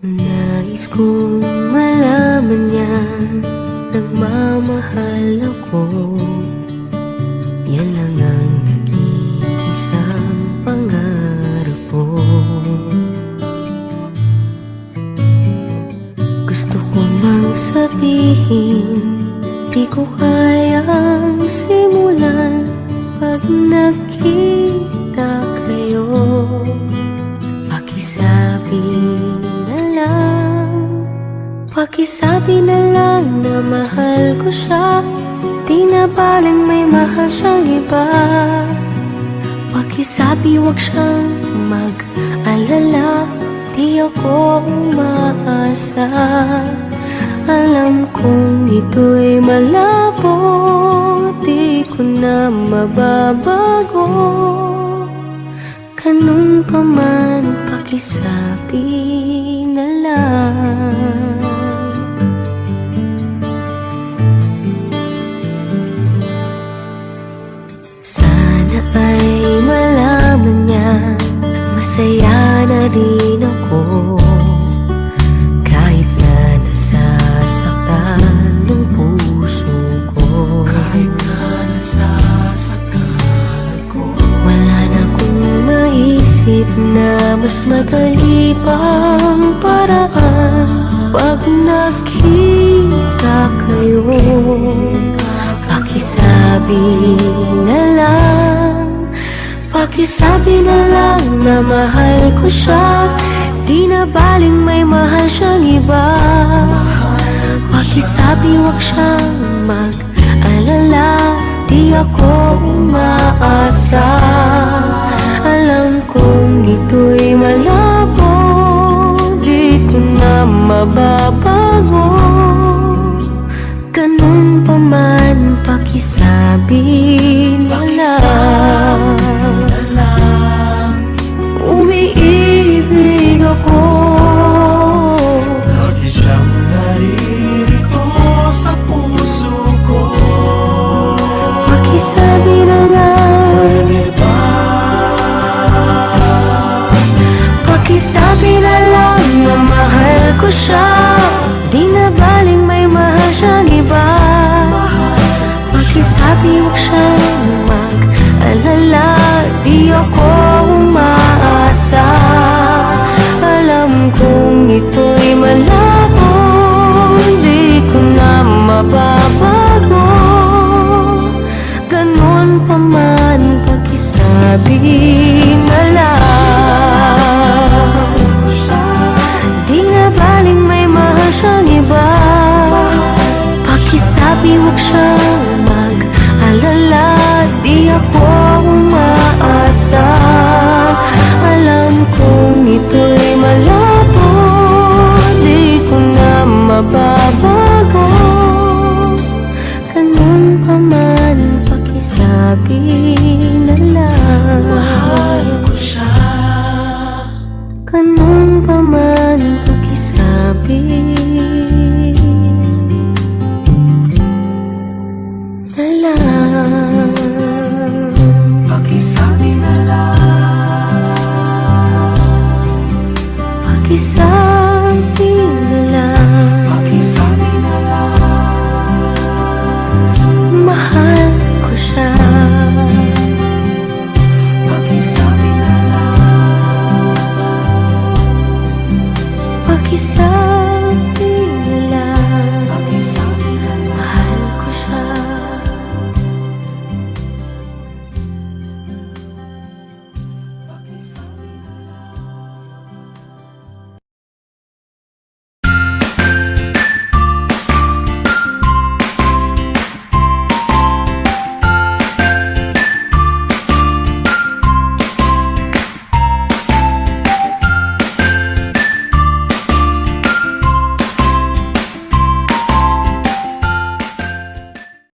Nais kong malaman niya nagmamahal ako. Yan lang ang nag-iisang pangarap ko. Gusto ko mang sabihin, di ko kayang simulan pag nakita kayo. Pakisabi na lang na mahal ko siya, di na baling may mahal siyang iba. Pakisabi wag siyang mag-alala, di ako umaasa. Alam kong ito'y malabo, di ko na mababago. Ganun pa man, pakisabi na lang. Sana ay malaman niya, masaya na rin ako. Kahit na nasasaktan ng puso ko. Kahit na nasasaktan ako, wala na akong maisip na mas madali pang paraan. Pag nakita kayo, pakisabi na lang. Pakisabi na lang na mahal ko siya, di na baling may mahal siyang iba. Pakisabi wag siyang mag-alala, di ako umaasa. Alam kong ito'y malabo, di ko na mababago. Ganun pa man, pakisabi na lang. Umiibig ako, lagi siyang naririto sa puso ko. pakisabi na lang. Pwede ba? Pakisabi na lang na mahal ko siya, di na baling may mahal siyang iba. Pakisabi wag siyang mag-alala, di ako umaasa. Alam kong ito'y malabo, di ko na mababago. Ganun pa man, pakisabi na lang. Di na baling may mahal siyang iba. Pakisabi wag siyang mag-alala, di ako umaasa. Alam kong ito'y malabo, di ko na mababago. Ganun pa man, pakisabi na lang. Mahal ko siya. Ganun pa man, pakisabi na lang. Pakisabi na lang. Pakisabi na lang.